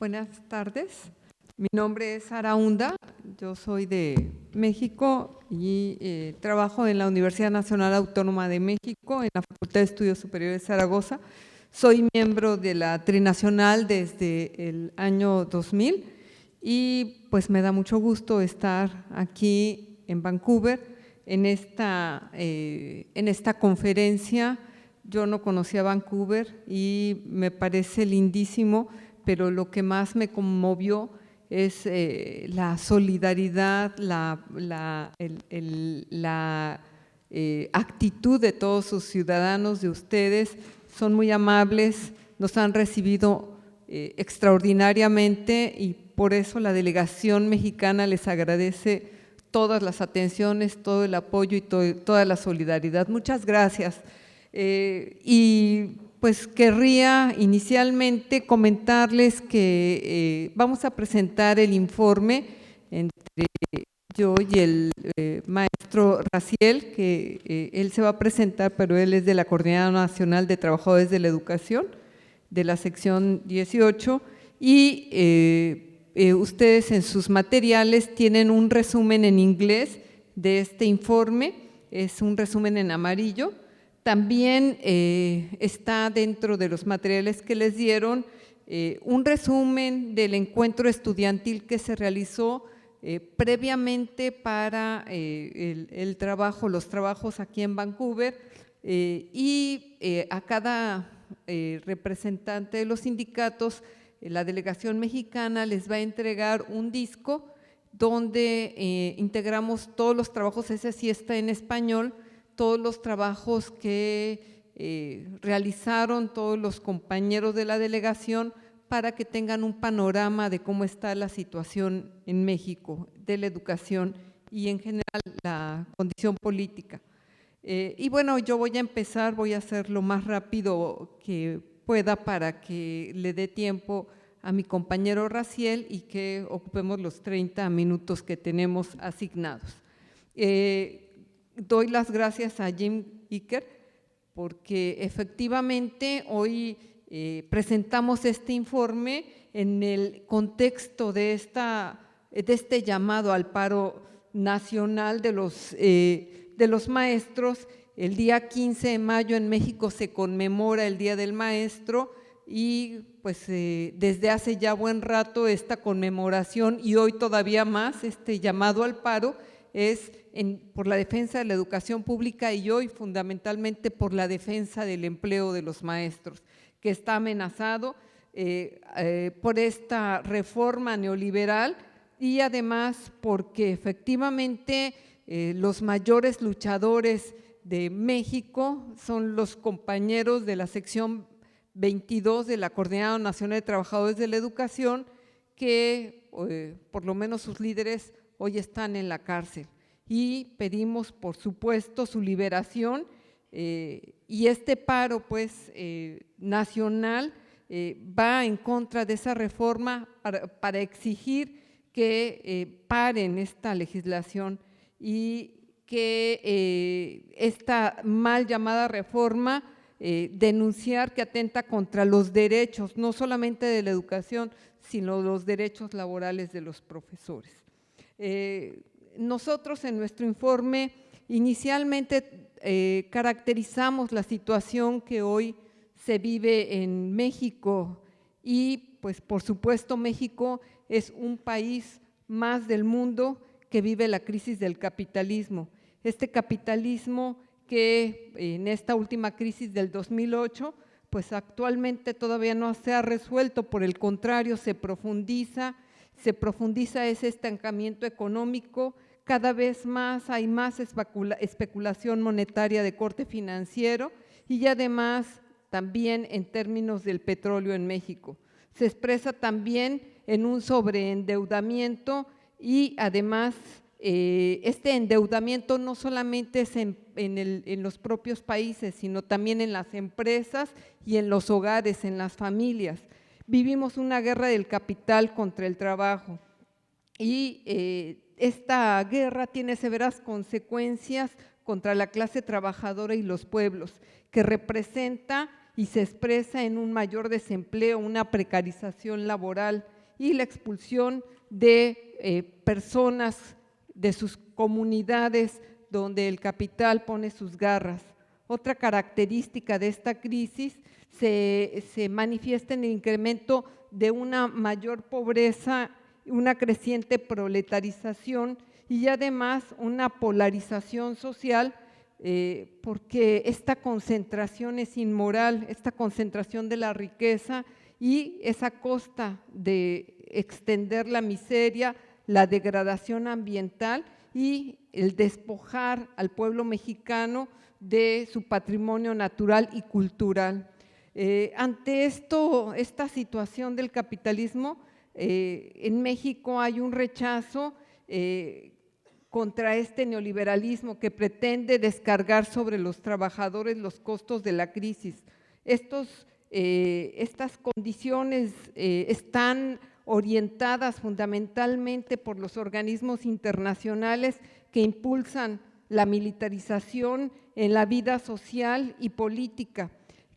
Buenas tardes. Mi nombre es Sara Hunda, yo soy de México y trabajo en la Universidad Nacional Autónoma de México, en la Facultad de Estudios Superiores de Zaragoza. Soy miembro de la Trinacional desde el año 2000 y pues me da mucho gusto estar aquí en Vancouver en esta conferencia. Yo no conocía Vancouver y me parece lindísimo, pero lo que más me conmovió es la solidaridad, la actitud de todos sus ciudadanos, de ustedes. Son muy amables, nos han recibido extraordinariamente y por eso la delegación mexicana les agradece todas las atenciones, todo el apoyo y toda la solidaridad. Muchas gracias. Y pues querría inicialmente comentarles que vamos a presentar el informe entre yo y el maestro Raziel, que él se va a presentar, pero él es de la Coordinadora Nacional de Trabajadores de la Educación, de la sección 18, y ustedes en sus materiales tienen un resumen en inglés de este informe, es un resumen en amarillo. También está dentro de los materiales que les dieron un resumen del encuentro estudiantil que se realizó previamente para los trabajos aquí en Vancouver y a cada representante de los sindicatos, la delegación mexicana les va a entregar un disco donde integramos todos los trabajos, ese sí está en español, todos los trabajos que realizaron todos los compañeros de la delegación para que tengan un panorama de cómo está la situación en México, de la educación y en general la condición política. Y bueno, yo voy a empezar, voy a hacer lo más rápido que pueda para que le dé tiempo a mi compañero Raziel y que ocupemos los 30 minutos que tenemos asignados. Doy las gracias a Jim Iker porque efectivamente hoy presentamos este informe en el contexto de este llamado al paro nacional de los maestros. El día 15 de mayo en México se conmemora el Día del Maestro y pues desde hace ya buen rato esta conmemoración y hoy todavía más este llamado al paro es por la defensa de la educación pública y hoy fundamentalmente por la defensa del empleo de los maestros, que está amenazado por esta reforma neoliberal y además porque efectivamente los mayores luchadores de México son los compañeros de la sección 22 de la Coordinadora Nacional de Trabajadores de la Educación que por lo menos sus líderes hoy están en la cárcel y pedimos por supuesto su liberación y este paro pues nacional va en contra de esa reforma para exigir que paren esta legislación y que esta mal llamada reforma denunciar que atenta contra los derechos no solamente de la educación sino los derechos laborales de los profesores. Nosotros en nuestro informe inicialmente caracterizamos la situación que hoy se vive en México y pues por supuesto México es un país más del mundo que vive la crisis del capitalismo. Este capitalismo que en esta última crisis del 2008 pues actualmente todavía no se ha resuelto, por el contrario se profundiza ese estancamiento económico, cada vez más hay más especulación monetaria de corte financiero y además también en términos del petróleo en México. Se expresa también en un sobreendeudamiento y además este endeudamiento no solamente es en los propios países, sino también en las empresas y en los hogares, en las familias. Vivimos una guerra del capital contra el trabajo y esta guerra tiene severas consecuencias contra la clase trabajadora y los pueblos, que representa y se expresa en un mayor desempleo, una precarización laboral y la expulsión de personas de sus comunidades donde el capital pone sus garras. Otra característica de esta crisis se manifiesta en el incremento de una mayor pobreza, una creciente proletarización y además una polarización social, porque esta concentración es inmoral, esta concentración de la riqueza, y es a costa de extender la miseria, la degradación ambiental y el despojar al pueblo mexicano de su patrimonio natural y cultural. Ante esta situación del capitalismo, en México hay un rechazo contra este neoliberalismo que pretende descargar sobre los trabajadores los costos de la crisis. Estas condiciones están orientadas fundamentalmente por los organismos internacionales que impulsan la militarización en la vida social y política,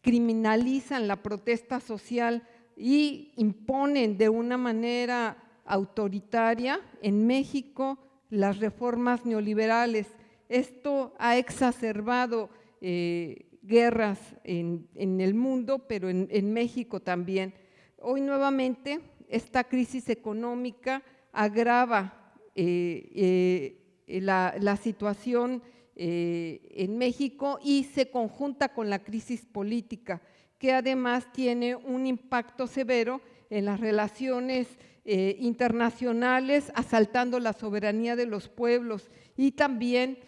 criminalizan la protesta social y imponen de una manera autoritaria en México las reformas neoliberales. Esto ha exacerbado guerras en el mundo, pero en México también. Hoy nuevamente esta crisis económica agrava la situación en México y se conjunta con la crisis política, que además tiene un impacto severo en las relaciones internacionales, asaltando la soberanía de los pueblos y también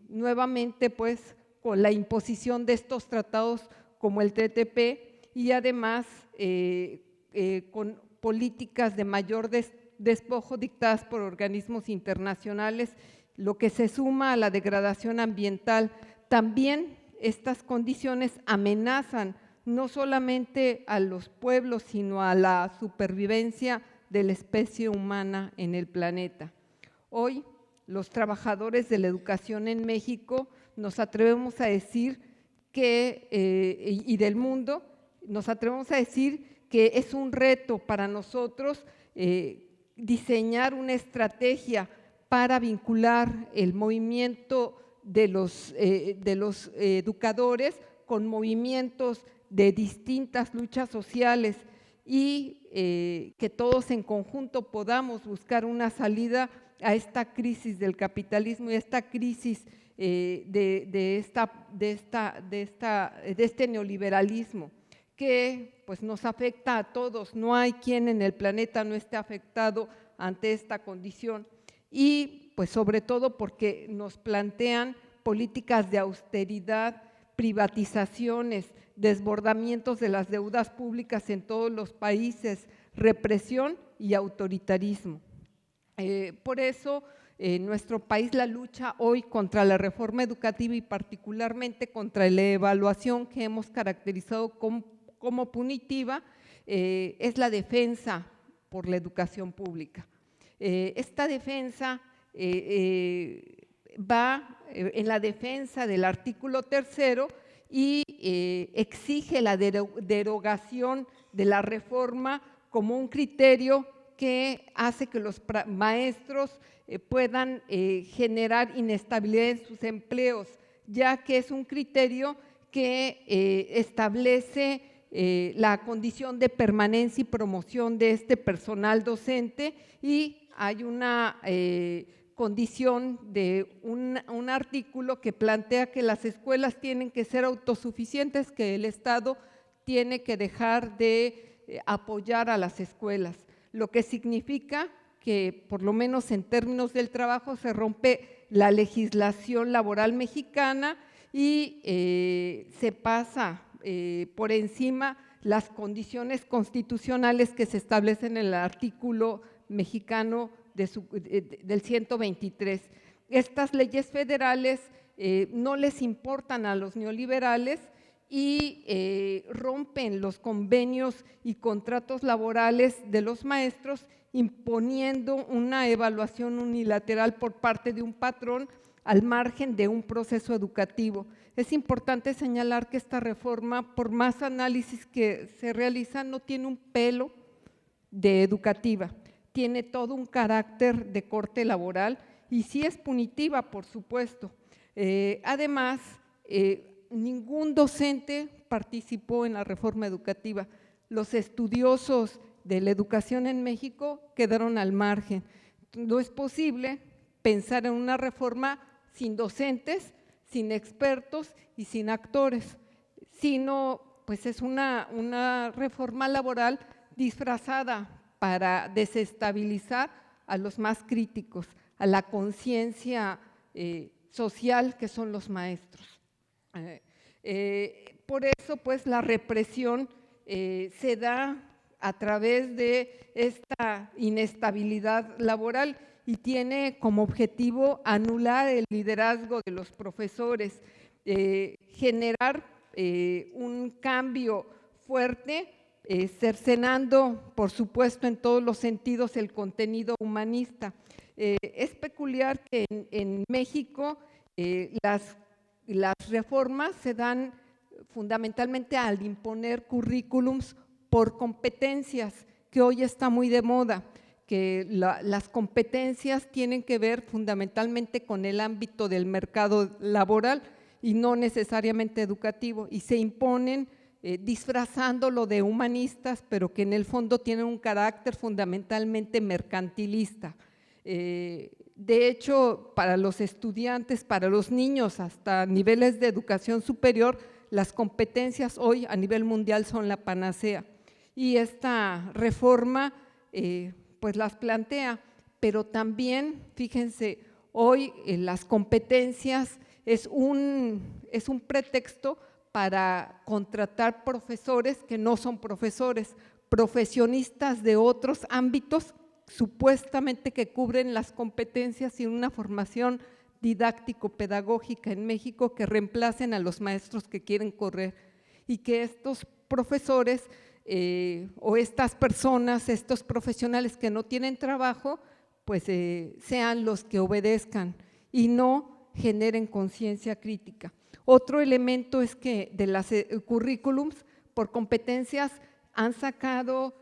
nuevamente pues con la imposición de estos tratados como el TTP y además con políticas de mayor despojo dictadas por organismos internacionales, lo que se suma a la degradación ambiental. También estas condiciones amenazan no solamente a los pueblos, sino a la supervivencia de la especie humana en el planeta. Hoy, los trabajadores de la educación en México nos atrevemos a decir y del mundo, nos atrevemos a decir que es un reto para nosotros diseñar una estrategia para vincular el movimiento de los educadores con movimientos de distintas luchas sociales y que todos en conjunto podamos buscar una salida a esta crisis del capitalismo y a esta crisis de este neoliberalismo que pues nos afecta a todos. No hay quien en el planeta no esté afectado ante esta condición y pues sobre todo porque nos plantean políticas de austeridad, privatizaciones, desbordamientos de las deudas públicas en todos los países, represión y autoritarismo. Por eso, en nuestro país la lucha hoy contra la reforma educativa y particularmente contra la evaluación que hemos caracterizado como punitiva, es la defensa por la educación pública. Esta defensa va en la defensa del artículo 3 y exige la derogación de la reforma como un criterio que hace que los maestros puedan generar inestabilidad en sus empleos, ya que es un criterio que establece la condición de permanencia y promoción de este personal docente y hay una condición de un artículo que plantea que las escuelas tienen que ser autosuficientes, que el Estado tiene que dejar de apoyar a las escuelas, lo que significa que por lo menos en términos del trabajo se rompe la legislación laboral mexicana y se pasa por encima las condiciones constitucionales que se establecen en el artículo mexicano del 123. Estas leyes federales no les importan a los neoliberales y rompen los convenios y contratos laborales de los maestros, imponiendo una evaluación unilateral por parte de un patrón al margen de un proceso educativo. Es importante señalar que esta reforma, por más análisis que se realizan, no tiene un pelo de educativa. Tiene todo un carácter de corte laboral y sí es punitiva, por supuesto. Además, ningún docente participó en la reforma educativa. Los estudiosos de la educación en México quedaron al margen. No es posible pensar en una reforma sin docentes, sin expertos y sin actores, sino pues es una reforma laboral disfrazada para desestabilizar a los más críticos, a la conciencia social que son los maestros. Por eso, pues, la represión se da a través de esta inestabilidad laboral y tiene como objetivo anular el liderazgo de los profesores, generar un cambio fuerte, cercenando, por supuesto, en todos los sentidos el contenido humanista. Es peculiar que en México las reformas se dan fundamentalmente al imponer currículums por competencias, que hoy está muy de moda, que las competencias tienen que ver fundamentalmente con el ámbito del mercado laboral y no necesariamente educativo, y se imponen disfrazándolo de humanistas, pero que en el fondo tienen un carácter fundamentalmente mercantilista. De hecho, para los estudiantes, para los niños hasta niveles de educación superior, las competencias hoy a nivel mundial son la panacea. Y esta reforma pues las plantea, pero también, fíjense, hoy las competencias es un pretexto para contratar profesores que no son profesores, profesionistas de otros ámbitos supuestamente que cubren las competencias sin una formación didáctico-pedagógica en México que reemplacen a los maestros que quieren correr, y que estos profesores o estas personas, estos profesionales que no tienen trabajo, pues sean los que obedezcan y no generen conciencia crítica. Otro elemento es que de las currículums por competencias han sacado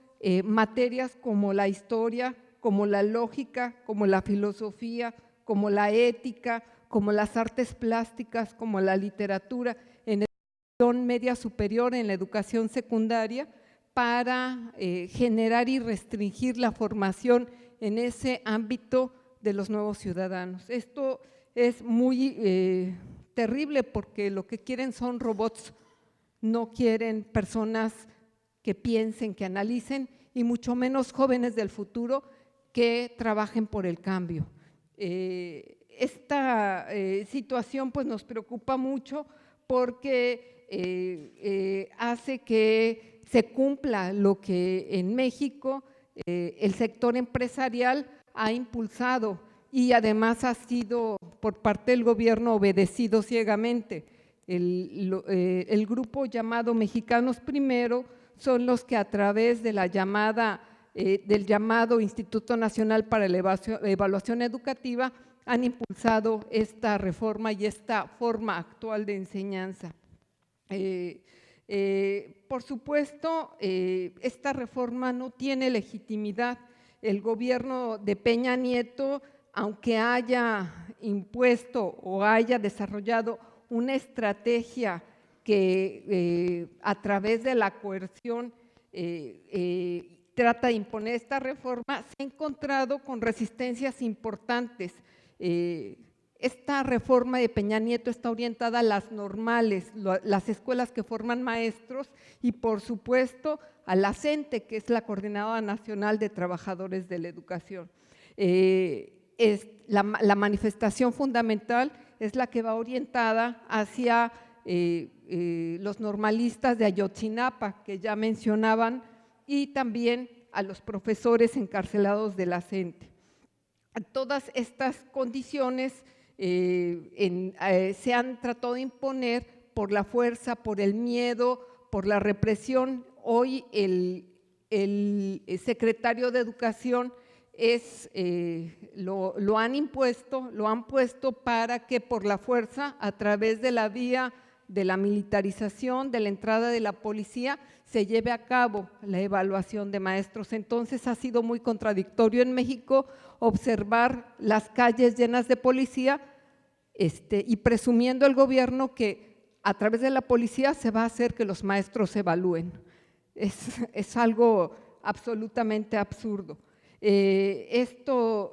materias como la historia, como la lógica, como la filosofía, como la ética, como las artes plásticas, como la literatura, en educación media superior, en la educación secundaria, para generar y restringir la formación en ese ámbito de los nuevos ciudadanos. Esto es muy terrible porque lo que quieren son robots, no quieren personas que piensen, que analicen, y mucho menos jóvenes del futuro que trabajen por el cambio. Esta situación pues nos preocupa mucho porque hace que se cumpla lo que en México el sector empresarial ha impulsado y además ha sido por parte del gobierno obedecido ciegamente. El grupo llamado Mexicanos Primero son los que a través de la del llamado Instituto Nacional para la Evaluación Educativa han impulsado esta reforma y esta forma actual de enseñanza. Por supuesto, esta reforma no tiene legitimidad. El gobierno de Peña Nieto, aunque haya impuesto o haya desarrollado una estrategia que a través de la coerción trata de imponer esta reforma, se ha encontrado con resistencias importantes. Esta reforma de Peña Nieto está orientada a las normales, las escuelas que forman maestros, y por supuesto a la CENTE, que es la Coordinadora Nacional de Trabajadores de la Educación. La manifestación fundamental es la que va orientada hacia los normalistas de Ayotzinapa, que ya mencionaban, y también a los profesores encarcelados de la CENTE. Todas estas condiciones se han tratado de imponer por la fuerza, por el miedo, por la represión. Hoy el secretario de Educación lo han puesto para que por la fuerza, a través de la vía de la militarización, de la entrada de la policía, se lleve a cabo la evaluación de maestros. Entonces ha sido muy contradictorio en México observar las calles llenas de policía y presumiendo el gobierno que a través de la policía se va a hacer que los maestros se evalúen. Es algo absolutamente absurdo. Esto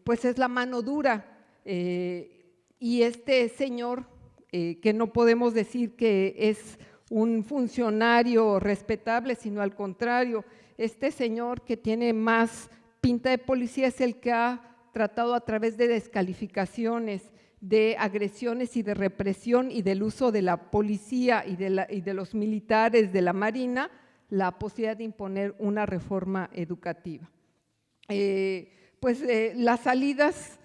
pues es la mano dura y este señor, que no podemos decir que es un funcionario respetable, sino al contrario, este señor que tiene más pinta de policía es el que ha tratado a través de descalificaciones, de agresiones y de represión y del uso de la policía y de los militares de la Marina, la posibilidad de imponer una reforma educativa. Las salidas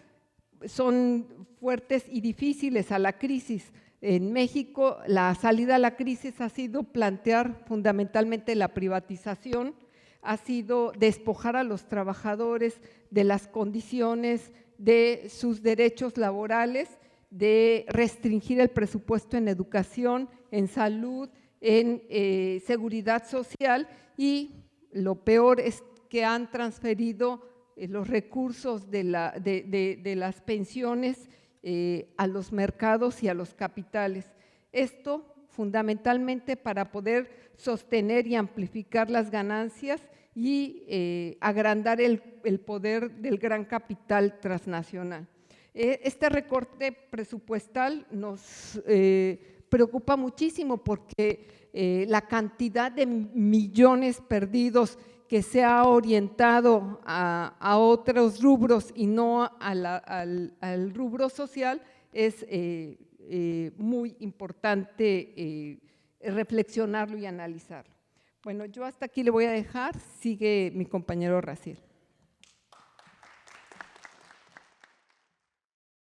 son fuertes y difíciles a la crisis. En México, la salida a la crisis ha sido plantear fundamentalmente la privatización, ha sido despojar a los trabajadores de las condiciones de sus derechos laborales, de restringir el presupuesto en educación, en salud, en seguridad social, y lo peor es que han transferido los recursos de las pensiones a los mercados y a los capitales. Esto fundamentalmente para poder sostener y amplificar las ganancias y agrandar el poder del gran capital transnacional. Este recorte presupuestal nos preocupa muchísimo porque la cantidad de millones perdidos que se ha orientado a otros rubros y no al rubro social es muy importante reflexionarlo y analizarlo. Bueno, yo hasta aquí le voy a dejar, sigue mi compañero Raciel.